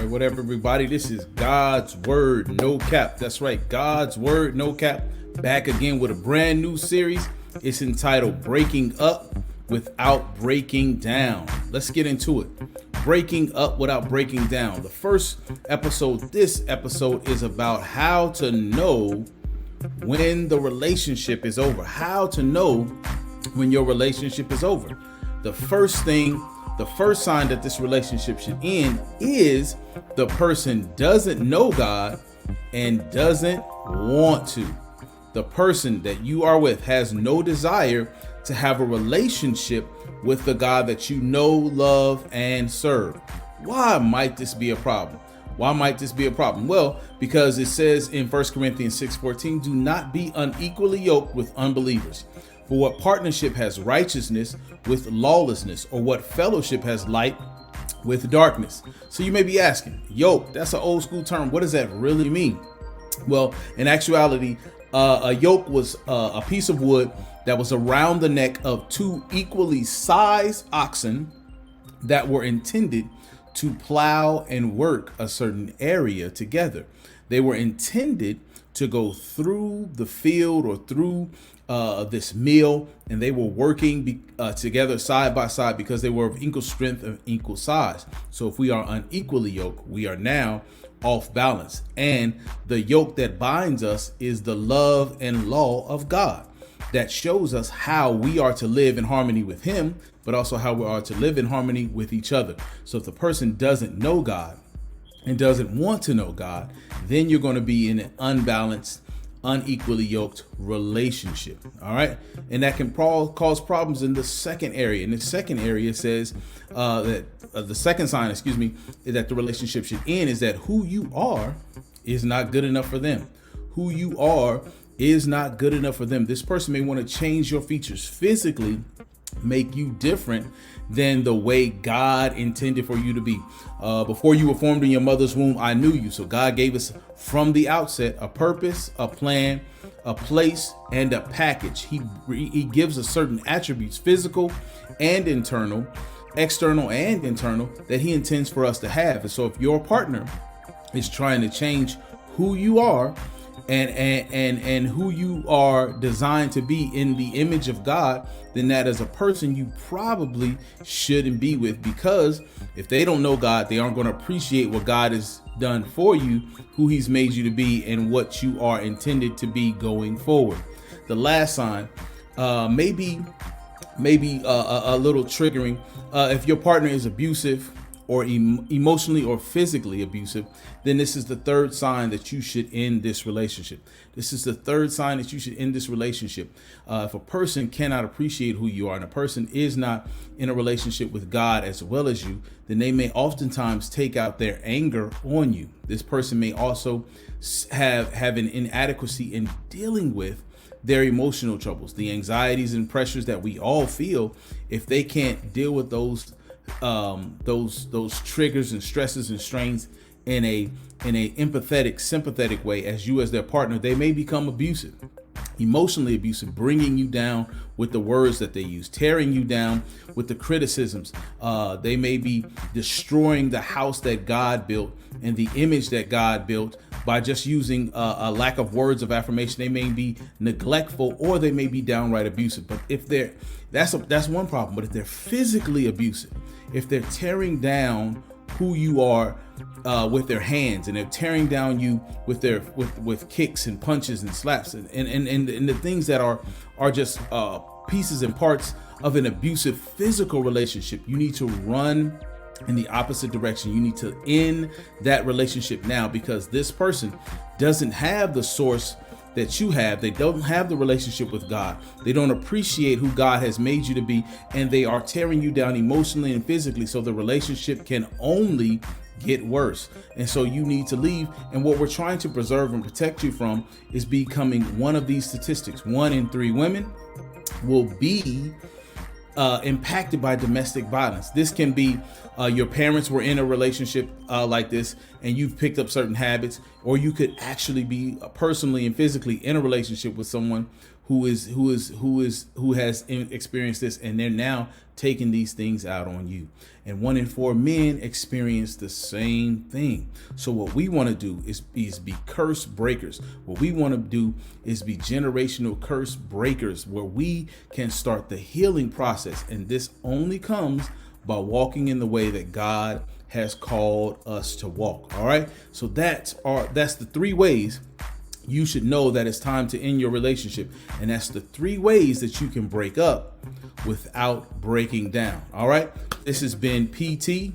right, what up, everybody? This is God's Word, No Cap. That's right, God's Word, No Cap. Back again with a brand new series. It's entitled Breaking Up Without Breaking Down. Let's get into it. Breaking up without breaking down. The first episode, this episode is about how to know when the relationship is over. How to know when your relationship is over. The first sign that this relationship should end is the person doesn't know God and doesn't want to. The person that you are with has no desire to have a relationship with the God that you know, love, and serve. Why might this be a problem? Why might this be a problem? Well, because it says in 1 Corinthians 6:14, do not be unequally yoked with unbelievers. For what partnership has righteousness with lawlessness, or what fellowship has light with darkness? So you may be asking, yoke, that's an old school term. What does that really mean? Well, in actuality, a yoke was a piece of wood that was around the neck of two equally sized oxen that were intended to plow and work a certain area together. They were intended to go through the field or through this mill, and they were working together side by side because they were of equal strength and equal size. So if we are unequally yoked, we are now off balance. And the yoke that binds us is the love and law of God that shows us how we are to live in harmony with Him, but also how we are to live in harmony with each other. So if the person doesn't know God and doesn't want to know God, then you're going to be in an unbalanced, unequally yoked relationship. All right. And that can cause problems in the second area. And the second area says that the second sign, is that the relationship should end is that who you are is not good enough for them. Who you are is not good enough for them. This person may want to change your features physically, make you different than the way God intended for you to be. Before you were formed in your mother's womb, I knew you. So God gave us from the outset a purpose, a plan, a place, and a package. He gives us certain attributes, physical and internal, external and internal, that He intends for us to have. And so if your partner is trying to change who you are and who you are designed to be in the image of God, then that as a person you probably shouldn't be with, because if they don't know God, they aren't going to appreciate what God has done for you, who He's made you to be, and what you are intended to be going forward. The last sign, maybe a little triggering. If your partner is abusive or emotionally or physically abusive, then this is the third sign that you should end this relationship. This is the third sign that you should end this relationship. If a person cannot appreciate who you are, and a person is not in a relationship with God as well as you, then they may oftentimes take out their anger on you. This person may also have an inadequacy in dealing with their emotional troubles, the anxieties and pressures that we all feel. If they can't deal with those triggers and stresses and strains in a empathetic, sympathetic way as you as their partner, they may become abusive, emotionally abusive, bringing you down with the words that they use, tearing you down with the criticisms. They may be destroying the house that God built and the image that God built by just using a lack of words of affirmation. They may be neglectful, or they may be downright abusive. But if that's one problem. But if they're physically abusive, if they're tearing down who you are with their hands, and they're tearing down you with kicks and punches and slaps and the things that are just pieces and parts of an abusive physical relationship, you need to run in the opposite direction. You need to end that relationship now, because this person doesn't have the source that you have. They don't have the relationship with God. They don't appreciate who God has made you to be, and they are tearing you down emotionally and physically. So the relationship can only get worse. And so you need to leave. And what we're trying to preserve and protect you from is becoming one of these statistics. 1 in 3 women will be impacted by domestic violence. This can be your parents were in a relationship like this, and you've picked up certain habits, or you could actually be personally and physically in a relationship with someone who has experienced this, and they're now taking these things out on you. And 1 in 4 men experience the same thing. So what we want to do is be curse breakers. What we want to do is be generational curse breakers, where we can start the healing process. And this only comes by walking in the way that God has called us to walk. All right. So that's the 3 ways you should know that it's time to end your relationship. And that's the 3 ways that you can break up without breaking down. All right. This has been PT.